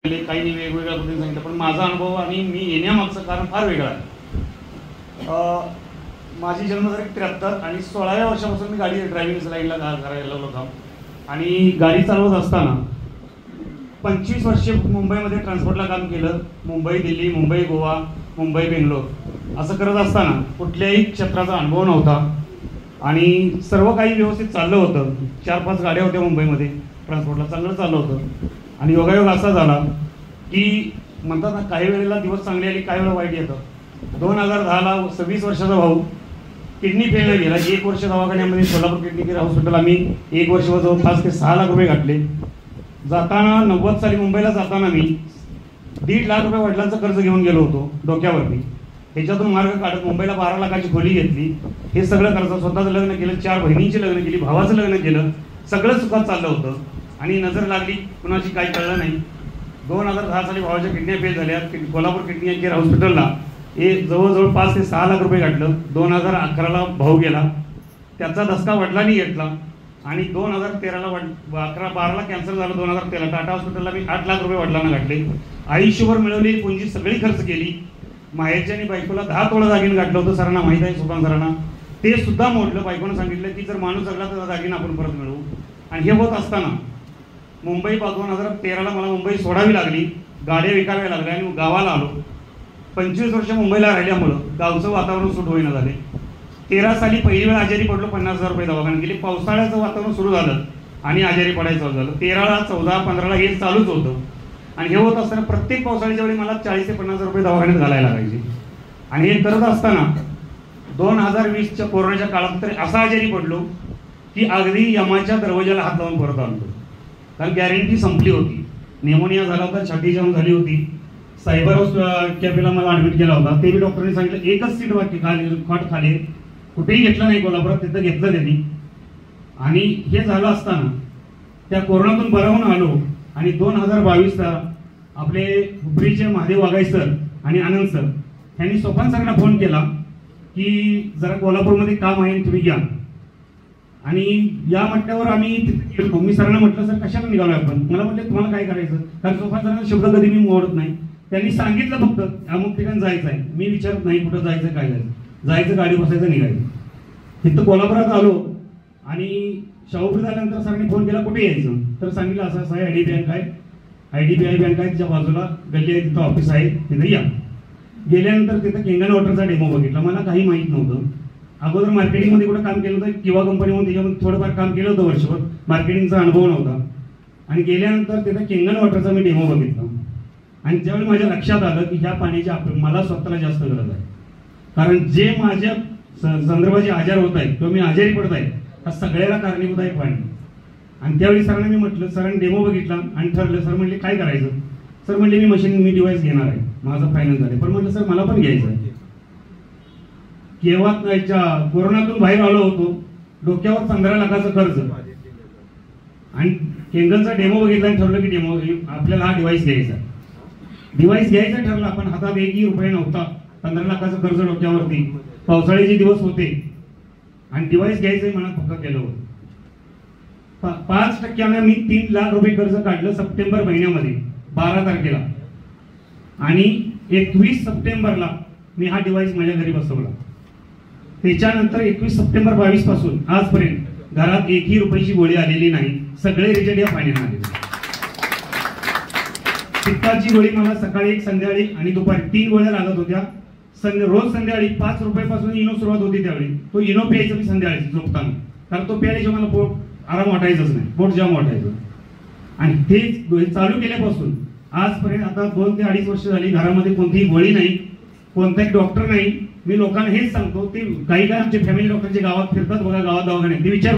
काही वेगवेगळ्या पद्धतीने सांगितलं, पण माझा अनुभव आणि मी येण्यामागचं कारण फार वेगळं आहे. माझी जन्मतारीख 73 आणि 16व्या वर्षापासून मी गाडी ड्रायव्हिंग लाईनला करायला लागलो काम. आणि गाडी चालवत असताना 25 वर्षे मुंबईमध्ये ट्रान्सपोर्टला काम केलं. मुंबई दिल्ली, मुंबई गोवा, मुंबई बेंगलोर असं करत असताना कुठल्याही क्षेत्राचा अनुभव नव्हता आणि सर्व काही व्यवस्थित चाललं होतं. 4-5 गाड्या होत्या मुंबईमध्ये ट्रान्सपोर्टला, चांगलं चाललं होतं. आणि योगायोग असा झाला की म्हणतात ना, काही वेळेला दिवस चांगले आले, काही वेळेला वाईट येतं. 2010ला 26 वर्षाचा भाऊ किडनी फेल गेला. 1 वर्ष दवाखान्यामध्ये सोलापूर किडनी केअर हॉस्पिटल आम्ही 1 वर्ष जवळ 5 ते 6 लाख रुपये घातले. जाताना 90 साली मुंबईला जाताना मी 1.5 लाख रुपये वडिलांचं कर्ज घेऊन गेलो होतो डोक्यावरती. ह्याच्यातून मार्ग काढत मुंबईला 12 लाखाची खोली घेतली. हे सगळं कर्ज, स्वतःचं लग्न केलं, 4 बहिणींची लग्न केली, भावाचं लग्न केलं, सगळं सुखात चाललं होतं. आणि नजर लागली कुणाची, काही कळलं नाही. 2010 साली भावाच्या किडन्या फेल झाल्या. कोल्हापूर किडनी केअर हॉस्पिटलला जवळजवळ 5 ते 6 लाख रुपये घातलं. 2011ला भाऊ गेला, त्याचा धसका वडिलांनी घेतला. आणि 2013ला 11-12ला कॅन्सर झालं. 2013 टाटा हॉस्पिटलला मी 8 लाख रुपये वडिलांना घातले. आयुष्यभर मिळवलेली पुंजी सगळी खर्च केली. माहेरच्या आणि बायकोला 10 तोळं दागिने घातलं होतं. सरांना माहीत आहे, सुभान सरांना. ते सुद्धा मोडलं. बायकोनं सांगितलं की जर माणूस जगला तर दागिने आपण परत मिळवू. आणि हे होत असताना मुंबई 2013ला मला मुंबई सोडावी लागली, गाड्या विकाव्या लागल्या आणि गावाला आलो. 25 वर्ष मुंबईला राहिल्यामुळं गावचं वातावरण सूट होईना झाले. 13 साली पहिली वेळ आजारी पडलो. 50,000 रुपये दवाखान्यात गेले. पावसाळ्याचं वातावरण सुरू झालं आणि आजारी पडायचं चालू झालं. 13ला 14, 15ला हे चालूच होतं. आणि हे होत असताना प्रत्येक पावसाळ्याच्या वेळी मला 40 ते 50,000 रुपये दवाखान्यात घालायला लागायचे. आणि हे करत असताना 2020च्या कोरोनाच्या काळात तर असा आजारी पडलो की अगदी यमाच्या दरवाजाला हात लावून परत आलो. कारण गॅरंटी संपली होती. निमोनिया झाला होता, छाती जाम झाली होती. सायबर कॅफेला मला ऍडमिट केला होता. ते बी डॉक्टरने सांगितलं एकच सीट बाकी खाट खाली, कुठेही घेतलं नाही. कोल्हापुरात तिथं घेतलं त्यांनी. आणि हे झालं असताना त्या कोरोनातून बरं होऊन आलो. आणि 2022ला आपले हुपरीचे महादेव वाघाई सर आणि आनंद सर यांनी सोपान सरांना फोन केला की जरा कोल्हापूरमध्ये काम आहे, तुम्ही घ्या. आणि या म्हटल्यावर आम्ही तिथे गेलो. मी सरांना म्हटलं, सर कशाला निघालो आपण? मला म्हटलं तुम्हाला काय करायचं, कारण सोपान सरांना शब्द कधी मी मोडत नाही. त्यांनी सांगितलं फक्त अमुक ठिकाणी जायचं आहे. मी विचारत नाही कुठं जायचं, काय जायचं, गाडी बसायचं, निघायचं. तिथं कोल्हापुरात आलो आणि शाहूपुरीत आल्यानंतर सरांनी फोन केला कुठे यायचं, तर सांगितलं असं असं आहे, IDBI बँक आहे, IDBI बँक आहे, तिच्या बाजूला गल्ली आहे, तिथं ऑफिस आहे, तिथे या. गेल्यानंतर तिथं केंगन वॉटरचा डेमो बघितला. मला काही माहीत नव्हतं. अगोदर मार्केटिंगमध्ये कुठं काम केलं होतं, किंवा कंपनीमध्ये, त्याच्यामध्ये थोडंफार काम केलं होतं वर्षभर. मार्केटिंगचा अनुभव नव्हता. आणि गेल्यानंतर तिथं केंगन वॉटरचा मी डेमो बघितला. आणि त्यावेळी माझ्या लक्षात आलं की ह्या पाण्याची मला स्वतःला जास्त गरज आहे. कारण जे माझ्या संदर्भाचे आजार होत आहेत किंवा मी आजारी पडत आहे, हा सगळ्याला कारणीभूत आहे पाणी. आणि त्यावेळी सरांना मी म्हटलं, सरांनी डेमो बघितला आणि ठरलं. सर म्हणले काय करायचं? सर म्हणले मी डिव्हाइस घेणार आहे, माझं फायनल झालं. पण म्हटलं सर मला पण घ्यायचं आहे. केव्हा कोरोनातून बाहेर आलो होतो, डोक्यावर 15 लाखाचं कर्ज. आणि केंगलचा डेमो बघितला आणि ठरलं की आपल्याला हा डिव्हाइस घ्यायचा. डिव्हाइस घ्यायचं ठरलं. आपण हातात 1 रुपया नव्हता. 15 लाखाचं कर्ज डोक्यावरती, पावसाळ्याचे दिवस होते आणि डिव्हाइस घ्यायचं मनात पक्क केलं होतं. 5% मी 3 लाख रुपये कर्ज काढलं सप्टेंबर महिन्यामध्ये 12 तारखेला. आणि 21 सप्टेंबरला मी हा डिव्हाइस माझ्या घरी बसवला. त्याच्यानंतर 21 सप्टेंबर 22 पासून आजपर्यंत घरात 1ही रुपयाची गोळी आलेली नाही. सगळे रिजल्ट या पाण्याने आले. पित्ताची गोळी मला सकाळी 1, संध्याकाळी आणि दुपारी 3 गोळ्या लागत होत्या. रोज संध्याकाळी 5 रुपयापासून इनो सुरुवात होती. त्यावेळी तो इनो प्यायचा मी संध्याकाळी झोपताना, कारण तो प्यायल्याशिवाय मला पोट आराम वाटायचंच नाही, पोट जाम वाटायचं. आणि ते चालू केल्यापासून आजपर्यंत आता 2 ते 2.5 वर्ष झाली. घरामध्ये कोणतीही गोळी नाही, कोणताही डॉक्टर नाही. मी लोकांना हेच सांगतो, ते काही आमचे फॅमिली डॉक्टरचे गावात फिरतात बघा, गावात दवाखान्यात, ते विचार